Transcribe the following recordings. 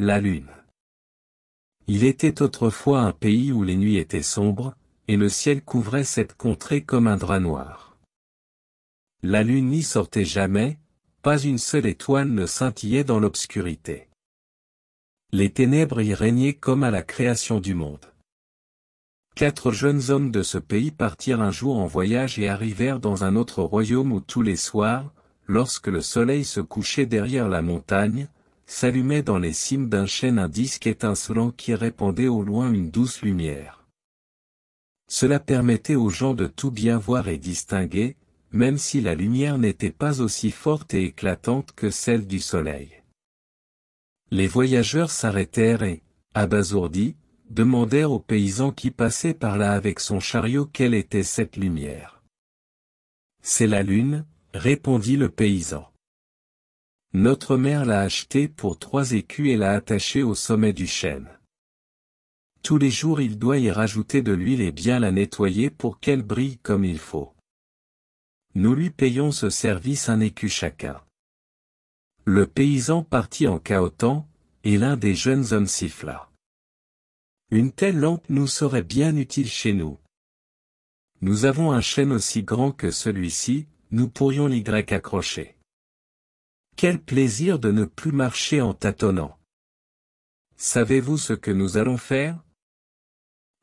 la lune. Il était autrefois un pays où les nuits étaient sombres, et le ciel couvrait cette contrée comme un drap noir. La lune n'y sortait jamais, pas une seule étoile ne scintillait dans l'obscurité. Les ténèbres y régnaient comme à la création du monde. 4 jeunes hommes de ce pays partirent un jour en voyage et arrivèrent dans un autre royaume où tous les soirs, lorsque le soleil se couchait derrière la montagne, s'allumait dans les cimes d'un chêne un disque étincelant qui répandait au loin une douce lumière. Cela permettait aux gens de tout bien voir et distinguer, même si la lumière n'était pas aussi forte et éclatante que celle du soleil. Les voyageurs s'arrêtèrent et, abasourdis, demandèrent au paysan qui passait par là avec son chariot quelle était cette lumière. « C'est la lune, » répondit le paysan. « Notre mère l'a achetée pour 3 écus et l'a attachée au sommet du chêne. Tous les jours il doit y rajouter de l'huile et bien la nettoyer pour qu'elle brille comme il faut. Nous lui payons ce service 1 écu chacun. » Le paysan partit en cahotant, et l'un des jeunes hommes siffla. « Une telle lampe nous serait bien utile chez nous. Nous avons un chêne aussi grand que celui-ci, nous pourrions l'y accrocher. Quel plaisir de ne plus marcher en tâtonnant. Savez-vous ce que nous allons faire ? »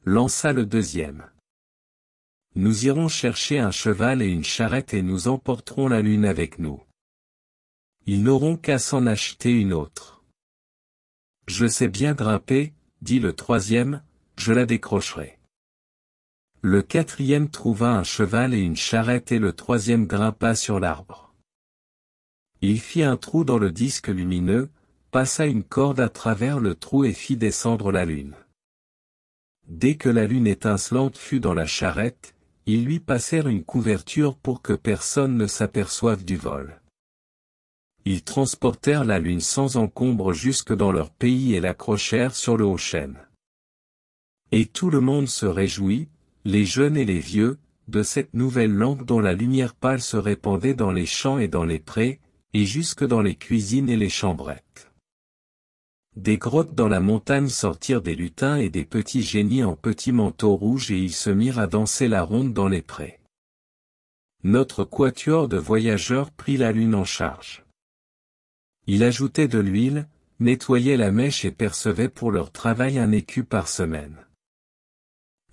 lança le deuxième. « Nous irons chercher un cheval et une charrette et nous emporterons la lune avec nous. Ils n'auront qu'à s'en acheter une autre. Je sais bien grimper, dit le troisième, je la décrocherai. Le quatrième trouva un cheval et une charrette et le troisième grimpa sur l'arbre. Il fit un trou dans le disque lumineux, passa une corde à travers le trou et fit descendre la lune. Dès que la lune étincelante fut dans la charrette, ils lui passèrent une couverture pour que personne ne s'aperçoive du vol. Ils transportèrent la lune sans encombre jusque dans leur pays et l'accrochèrent sur le haut chêne. Et tout le monde se réjouit, les jeunes et les vieux, de cette nouvelle lampe dont la lumière pâle se répandait dans les champs et dans les prés, et jusque dans les cuisines et les chambrettes. Des grottes dans la montagne sortirent des lutins et des petits génies en petits manteaux rouges et ils se mirent à danser la ronde dans les prés. Notre quatuor de voyageurs prit la lune en charge. Il ajoutait de l'huile, nettoyait la mèche et percevait pour leur travail 1 écu par semaine.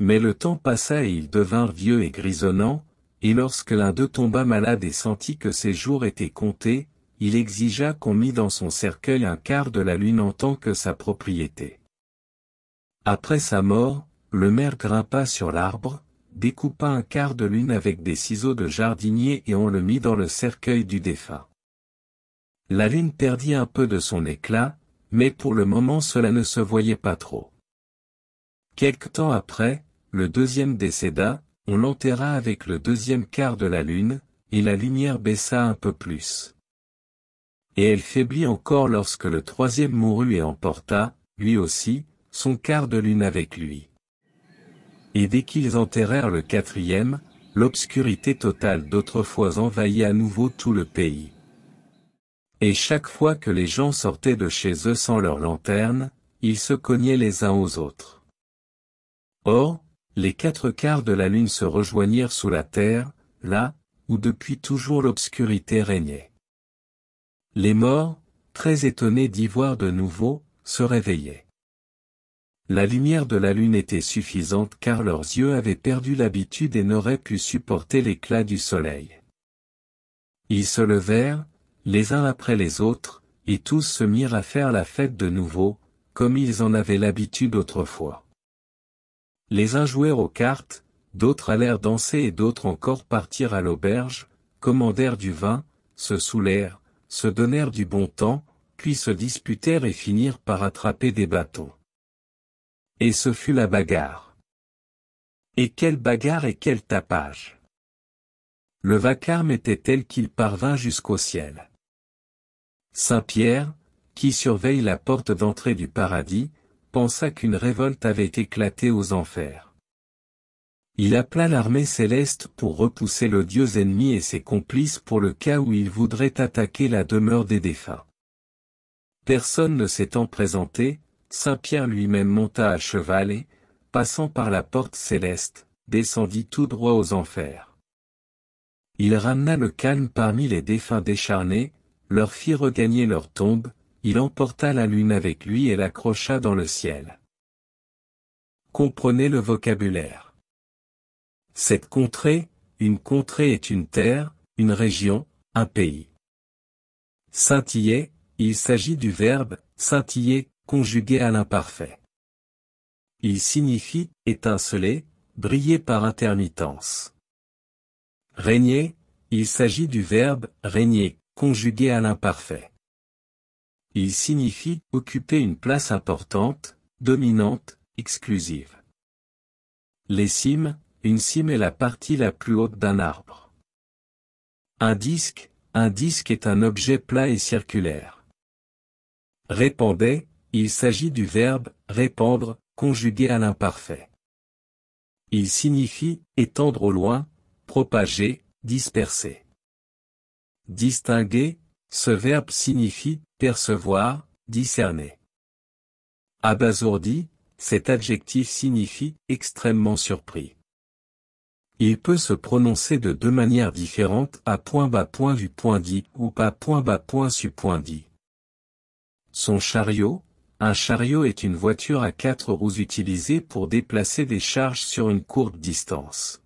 Mais le temps passa et ils devinrent vieux et grisonnants, et lorsque l'un d'eux tomba malade et sentit que ses jours étaient comptés, il exigea qu'on mît dans son cercueil 1/4 de la lune en tant que sa propriété. Après sa mort, le maire grimpa sur l'arbre, découpa 1/4 de lune avec des ciseaux de jardinier et on le mit dans le cercueil du défunt. La lune perdit un peu de son éclat, mais pour le moment cela ne se voyait pas trop. Quelque temps après, le deuxième décéda, on l'enterra avec le 2e quart de la lune, et la lumière baissa un peu plus. Et elle faiblit encore lorsque le 3e mourut et emporta, lui aussi, son quart de lune avec lui. Et dès qu'ils enterrèrent le 4e, l'obscurité totale d'autrefois envahit à nouveau tout le pays. Et chaque fois que les gens sortaient de chez eux sans leur lanterne, ils se cognaient les uns aux autres. Or, les 4 quarts de la lune se rejoignirent sous la terre, là, où depuis toujours l'obscurité régnait. Les morts, très étonnés d'y voir de nouveau, se réveillaient. La lumière de la lune était suffisante car leurs yeux avaient perdu l'habitude et n'auraient pu supporter l'éclat du soleil. Ils se levèrent, les uns après les autres, et tous se mirent à faire la fête de nouveau, comme ils en avaient l'habitude autrefois. Les uns jouèrent aux cartes, d'autres allèrent danser et d'autres encore partirent à l'auberge, commandèrent du vin, se saoulèrent, se donnèrent du bon temps, puis se disputèrent et finirent par attraper des bâtons. Et ce fut la bagarre. Et quelle bagarre et quel tapage! Le vacarme était tel qu'il parvint jusqu'au ciel. Saint Pierre, qui surveille la porte d'entrée du paradis, pensa qu'une révolte avait éclaté aux enfers. Il appela l'armée céleste pour repousser l'odieux ennemi et ses complices pour le cas où il voudrait attaquer la demeure des défunts. personne ne s'étant présenté, Saint Pierre lui-même monta à cheval et, passant par la porte céleste, descendit tout droit aux enfers. Il ramena le calme parmi les défunts décharnés, leur fit regagner leur tombe, il emporta la lune avec lui et l'accrocha dans le ciel. Comprenez le vocabulaire. Cette contrée, une contrée est une terre, une région, un pays. Scintiller, il s'agit du verbe « scintiller » conjugué à l'imparfait. Il signifie « étinceler », briller par intermittence. Régner, il s'agit du verbe « régner » conjugué à l'imparfait. Il signifie « occuper une place importante, dominante, exclusive ». Les cimes, une cime est la partie la plus haute d'un arbre. Un disque est un objet plat et circulaire. Répandait, il s'agit du verbe « répandre » conjugué à l'imparfait. Il signifie « étendre au loin », propager, disperser. Distinguer, ce verbe signifie « percevoir, discerner ». Abasourdi, cet adjectif signifie « extrêmement surpris ». Il peut se prononcer de deux manières différentes à point bas point vu point dit ou pas point bas point su point dit. Son chariot, un chariot est une voiture à 4 roues utilisée pour déplacer des charges sur une courte distance.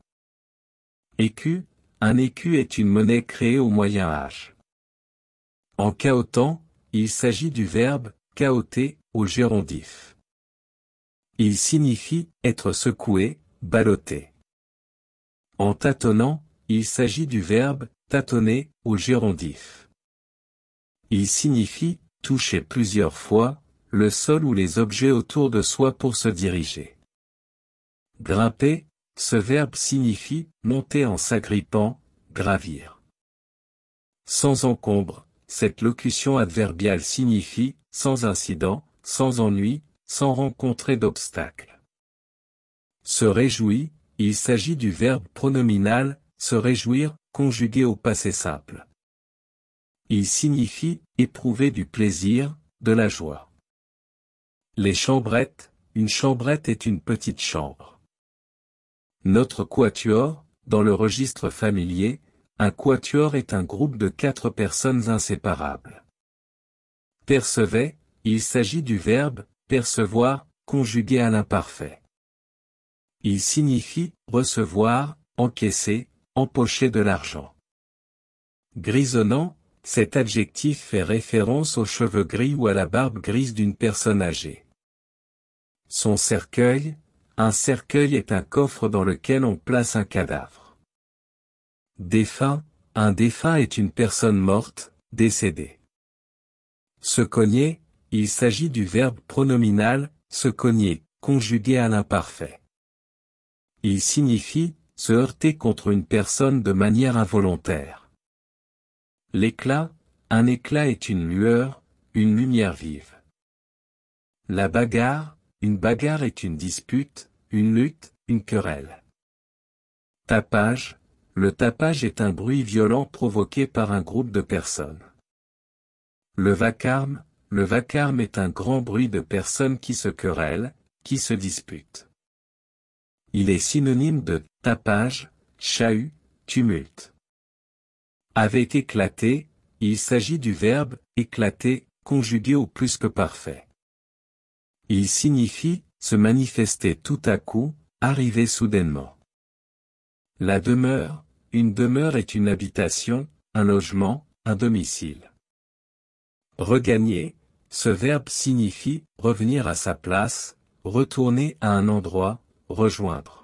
Écu, un écu est une monnaie créée au Moyen Âge. En cahotant, il s'agit du verbe « cahoter » au gérondif. Il signifie « être secoué, balloté ». En tâtonnant, il s'agit du verbe « tâtonner » au gérondif. Il signifie « toucher plusieurs fois » le sol ou les objets autour de soi pour se diriger. Grimper, ce verbe signifie « monter en s'agrippant, gravir ». Sans encombre, cette locution adverbiale signifie « sans incident, sans ennui, sans rencontrer d'obstacles ». Se réjouit, il s'agit du verbe pronominal « se réjouir » conjugué au passé simple. Il signifie « éprouver du plaisir, de la joie ». Les chambrettes, une chambrette est une petite chambre. Notre quatuor, dans le registre familier, un quatuor est un groupe de 4 personnes inséparables. Percevait, il s'agit du verbe « percevoir » conjugué à l'imparfait. Il signifie « recevoir, encaisser, empocher de l'argent ». Grisonnant, cet adjectif fait référence aux cheveux gris ou à la barbe grise d'une personne âgée. Son cercueil, un cercueil est un coffre dans lequel on place un cadavre. Défunt, un défunt est une personne morte, décédée. Se cogner, il s'agit du verbe pronominal « se cogner » conjugué à l'imparfait. Il signifie « se heurter contre une personne de manière involontaire ». L'éclat, un éclat est une lueur, une lumière vive. La bagarre, une bagarre est une dispute, une lutte, une querelle. Tapage, le tapage est un bruit violent provoqué par un groupe de personnes. Le vacarme est un grand bruit de personnes qui se querellent, qui se disputent. Il est synonyme de tapage, chahut, tumulte. Avait éclaté, il s'agit du verbe éclater, conjugué au plus que parfait. Il signifie se manifester tout à coup, arriver soudainement. La demeure, une demeure est une habitation, un logement, un domicile. Regagner, ce verbe signifie revenir à sa place, retourner à un endroit, rejoindre.